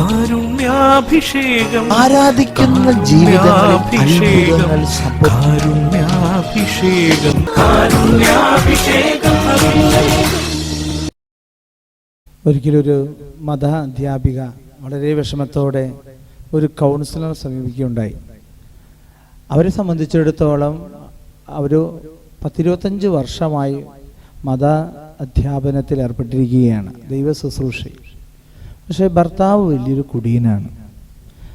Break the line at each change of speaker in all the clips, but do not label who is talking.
കാരുണ്യാഭിഷേകം,
ആരാധിക്കുന്ന ജീവിതങ്ങളിൽ
കാരുണ്യാഭിഷേകം, കാരുണ്യാഭിഷേകം.
ഒരിക്കലൊരു മത അധ്യാപിക വളരെ വിഷമത്തോടെ ഒരു കൗൺസിലറെ സമീപിക്കുകയുണ്ടായി. അവരെ സംബന്ധിച്ചിടത്തോളം അവർ 10-25 വർഷമായി മത അധ്യാപനത്തിൽ ഏർപ്പെട്ടിരിക്കുകയാണ്, ദൈവ ശുശ്രൂഷയിൽ. പക്ഷേ ഭർത്താവ് വലിയൊരു കുടിയനാണ്.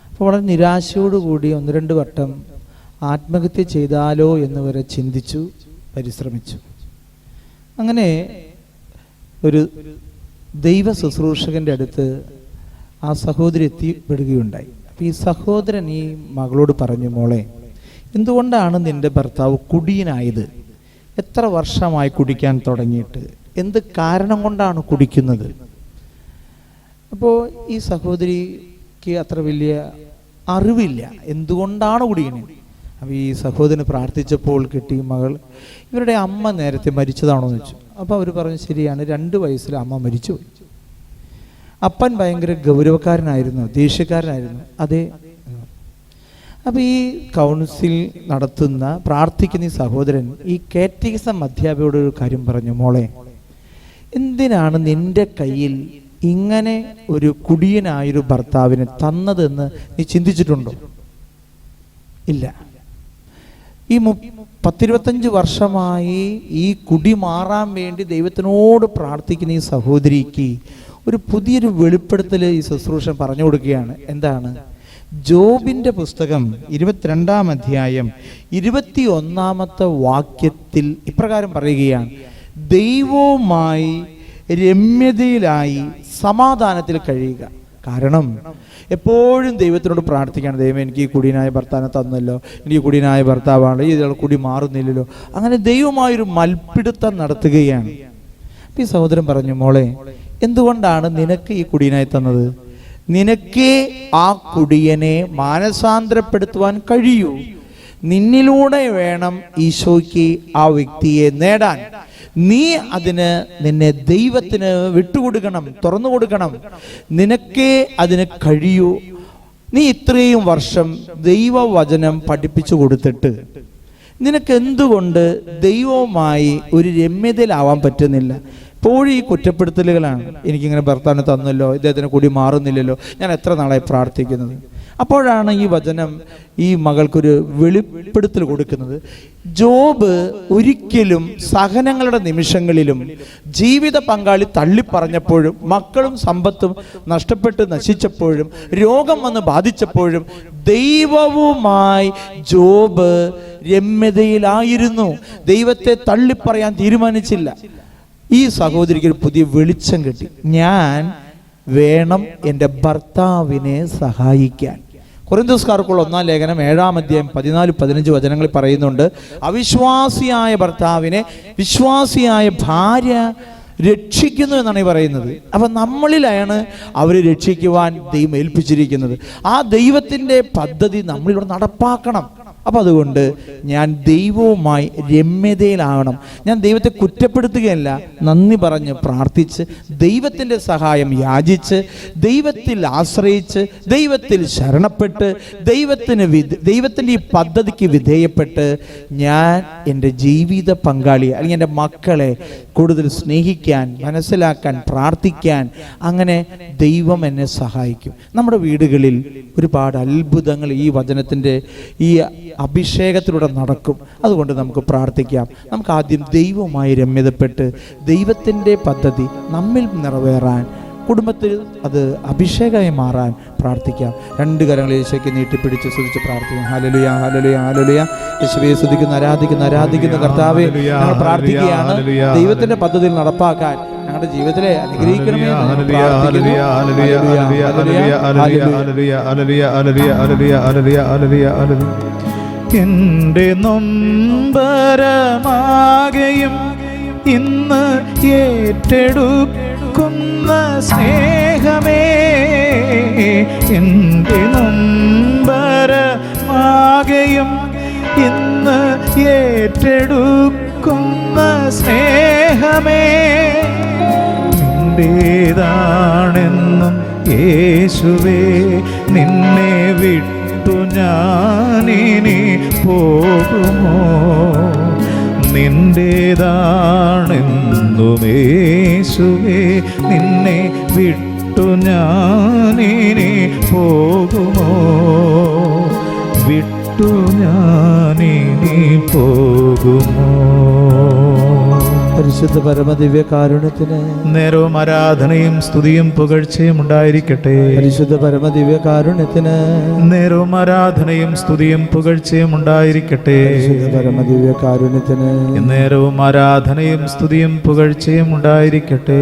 അപ്പോൾ വളരെ നിരാശയോടുകൂടി 1-2 വട്ടം ആത്മഹത്യ ചെയ്താലോ എന്ന് വരെ ചിന്തിച്ചു, പരിശ്രമിച്ചു. അങ്ങനെ ഒരു ദൈവ ശുശ്രൂഷകൻ്റെ അടുത്ത് ആ സഹോദരി എത്തിപ്പെടുകയുണ്ടായി. അപ്പോൾ ഈ സഹോദരൻ ഈ മകളോട് പറഞ്ഞു, മോളെ, എന്തുകൊണ്ടാണ് നിൻ്റെ ഭർത്താവ് കുടിയനായത്? എത്ര വർഷമായി കുടിക്കാൻ തുടങ്ങിയിട്ട്? എന്ത് കാരണം കൊണ്ടാണ് കുടിക്കുന്നത്? അപ്പോൾ ഈ സഹോദരിക്ക് അത്ര വലിയ അറിവില്ല എന്തുകൊണ്ടാണ് കുടിക്കുന്നത്. അപ്പോൾ ഈ സഹോദരന് പ്രാർത്ഥിച്ചപ്പോൾ കിട്ടി, മകൾ, ഇവരുടെ അമ്മ നേരത്തെ മരിച്ചതാണോ എന്ന് വെച്ചു. അപ്പോൾ അവർ പറഞ്ഞു, ശരിയാണ്, 2 വയസ്സിൽ അമ്മ മരിച്ചു. അപ്പൻ ഭയങ്കര ഗൗരവക്കാരനായിരുന്നു, ദേഷ്യക്കാരനായിരുന്നു. അതെ. അപ്പോൾ ഈ കൗൺസിൽ നടത്തുന്ന പ്രാർത്ഥിക്കുന്ന ഈ സഹോദരൻ ഈ കാറ്റഗിസം അധ്യാപികയോട് ഒരു കാര്യം പറഞ്ഞു, മോളെ, എന്തിനാണ് നിന്റെ കയ്യിൽ ഇങ്ങനെ ഒരു കുടിയനായൊരു ഭർത്താവിനെ തന്നതെന്ന് നീ ചിന്തിച്ചിട്ടുണ്ടോ? ഇല്ല. ഈ 10-25 വർഷമായി ഈ കുടി മാറാൻ വേണ്ടി ദൈവത്തിനോട് പ്രാർത്ഥിക്കുന്ന ഈ സഹോദരിക്ക് ഒരു പുതിയൊരു വെളിപ്പെടുത്തൽ ഈ ശുശ്രൂഷ പറഞ്ഞു കൊടുക്കുകയാണ്. എന്താണ്? ജോബിന്റെ പുസ്തകം 22-ാം അധ്യായം 21-ാമത്തെ വാക്യത്തിൽ ഇപ്രകാരം പറയുകയാണ്, ദൈവവുമായി രമ്യതയിലായി സമാധാനത്തിൽ കഴിയുക. കാരണം എപ്പോഴും ദൈവത്തിനോട് പ്രാർത്ഥിക്കുകയാണ്, ദൈവം എനിക്ക് ഈ കുടിയനായ ഭർത്താവിനെ തന്നല്ലോ, എനിക്ക് കുടിയനായ ഭർത്താവാണ്, ഇയാൾ കുടി മാറുന്നില്ലല്ലോ. അങ്ങനെ ദൈവമായൊരു മൽപ്പിടുത്തം നടത്തുകയാണ്. ഈ സഹോദരൻ പറഞ്ഞു, മോളെ, എന്തുകൊണ്ടാണ് നിനക്ക് ഈ കുടിയനായി തന്നത്? നിനക്ക് ആ കുടിയനെ മാനസാന്തരപ്പെടുത്തുവാൻ കഴിയൂ. നിന്നിലൂടെ വേണം ഈശോയ്ക്ക് ആ വ്യക്തിയെ നേടാൻ. നീ അതിന് നിന്നെ ദൈവത്തിന് വിട്ടുകൊടുക്കണം, തുറന്നു കൊടുക്കണം. നിനക്കേ അതിന് കഴിയൂ. നീ ഇത്രയും വർഷം ദൈവവചനം പഠിപ്പിച്ചു കൊടുത്തിട്ട് നിനക്ക് എന്തുകൊണ്ട് ദൈവവുമായി ഒരു രമ്യതയിലാവാൻ പറ്റുന്നില്ല? എപ്പോഴും ഈ കുറ്റപ്പെടുത്തലുകളാണ്. എനിക്കിങ്ങനെ ഭർത്താവിനെ തന്നല്ലോ, ഇദ്ദേഹത്തിന് കൂടി മാറുന്നില്ലല്ലോ, ഞാൻ എത്ര നാളായി പ്രാർത്ഥിക്കുന്നത്. അപ്പോഴാണ് ഈ വചനം ഈ മകൾക്കൊരു വെളിപ്പെടുത്തൽ കൊടുക്കുന്നത്. ജോബ് ഒരിക്കലും സഹനങ്ങളുടെ നിമിഷങ്ങളിലും ജീവിത പങ്കാളി തള്ളിപ്പറഞ്ഞപ്പോഴും മക്കളും സമ്പത്തും നഷ്ടപ്പെട്ട് നശിച്ചപ്പോഴും രോഗം വന്ന് ബാധിച്ചപ്പോഴും ദൈവവുമായി ജോബ് രമ്യതയിലായിരുന്നു. ദൈവത്തെ തള്ളിപ്പറയാൻ തീരുമാനിച്ചില്ല. ഈ സഹോദരിക്ക് ഒരു പുതിയ വെളിച്ചം കിട്ടി. ഞാൻ വേണം എൻ്റെ ഭർത്താവിനെ സഹായിക്കാൻ. കൊരിന്ത്യർക്കുള്ള 1-ാം ലേഖനം 7-ാം അധ്യായം 14-15 വചനങ്ങളിൽ പറയുന്നുണ്ട്, അവിശ്വാസിയായ ഭർത്താവിനെ വിശ്വാസിയായ ഭാര്യ രക്ഷിക്കുന്നു എന്നാണ് ഈ പറയുന്നത്. അപ്പം നമ്മളിലാണ് അവർ രക്ഷിക്കുവാൻ ദൈവം ഏൽപ്പിച്ചിരിക്കുന്നത്. ആ ദൈവത്തിൻ്റെ പദ്ധതി നമ്മളിവിടെ നടപ്പാക്കണം. അപ്പം അതുകൊണ്ട് ഞാൻ ദൈവവുമായി രമ്യതയിലാവണം. ഞാൻ ദൈവത്തെ കുറ്റപ്പെടുത്തുകയല്ല, നന്ദി പറഞ്ഞ് പ്രാർത്ഥിച്ച് ദൈവത്തിൻ്റെ സഹായം യാചിച്ച് ദൈവത്തിൽ ആശ്രയിച്ച് ദൈവത്തിൽ ശരണപ്പെട്ട് ദൈവത്തിൻ്റെ ഈ പദ്ധതിക്ക് വിധേയപ്പെട്ട് ഞാൻ എൻ്റെ ജീവിത പങ്കാളിയെ അല്ലെങ്കിൽ എൻ്റെ മക്കളെ കൂടുതൽ സ്നേഹിക്കാൻ, മനസ്സിലാക്കാൻ, പ്രാർത്ഥിക്കാൻ, അങ്ങനെ ദൈവം എന്നെ സഹായിക്കും. നമ്മുടെ വീടുകളിൽ ഒരുപാട് അത്ഭുതങ്ങൾ ഈ വചനത്തിൻ്റെ ഈ അഭിഷേകത്തിലൂടെ നടക്കും. അതുകൊണ്ട് നമുക്ക് പ്രാർത്ഥിക്കാം. നമുക്ക് ആദ്യം ദൈവവുമായി രമ്യതപ്പെട്ട് ദൈവത്തിൻ്റെ പദ്ധതി നമ്മിൽ നിറവേറാൻ, കുടുംബത്തിൽ അത് അഭിഷേകമായി മാറാൻ പ്രാർത്ഥിക്കാം. 2 കരങ്ങൾ യേശുവിനെ നീട്ടിപ്പിടിച്ച് സ്തുതിച്ച് പ്രാർത്ഥിക്കാം. Hallelujah, hallelujah, hallelujah. യേശുവേ സ്തുതിക്കുന്ന ആരാധിക്കുന്ന കർത്താവേ, ഞങ്ങൾ പ്രാർത്ഥിക്കുകയാണ് ദൈവത്തിന്റെ പദ്ധതിയിൽ നടപ്പാക്കാൻ ഞങ്ങളുടെ ജീവിതത്തിലെ അനുഗ്രഹിക്കണമേ.
എന്റെ നൊമ്പരമാകെയും ഇന്ന് ഏറ്റെടുക്കുന്ന സ്നേഹമേ, എന്റെ നൊമ്പരമാകെയും ഇന്ന് ഏറ്റെടുക്കുന്ന സ്നേഹമേ, നിന്റേതാണെന്നും യേശുവേ നിന്നെ വിട്ടു ഞാനിനി പോകുമോ? നിന്റേതാണെന്നും യേശുവേ നിന്നെ വിട്ടു ഞാനിനി പോകുമോ? വിട്ടു ഞാനിനി പോകുമോ?
പരിശുദ്ധ പരമദിവ്യ കാരുണ്യത്തിന്
നേരവും ആരാധനയും സ്തുതിയും പുകഴ്ചയും ഉണ്ടായിരിക്കട്ടെ.
പരിശുദ്ധ പരമദിവ്യ കാരുണ്യത്തിന്
നേരവും ആരാധനയും സ്തുതിയും പുകഴ്ചയും ഉണ്ടായിരിക്കട്ടെ.
പരിശുദ്ധ പരമദിവ്യ കാരുണ്യത്തിന്
നേരവും ആരാധനയും സ്തുതിയും പുകഴ്ചയും ഉണ്ടായിരിക്കട്ടെ.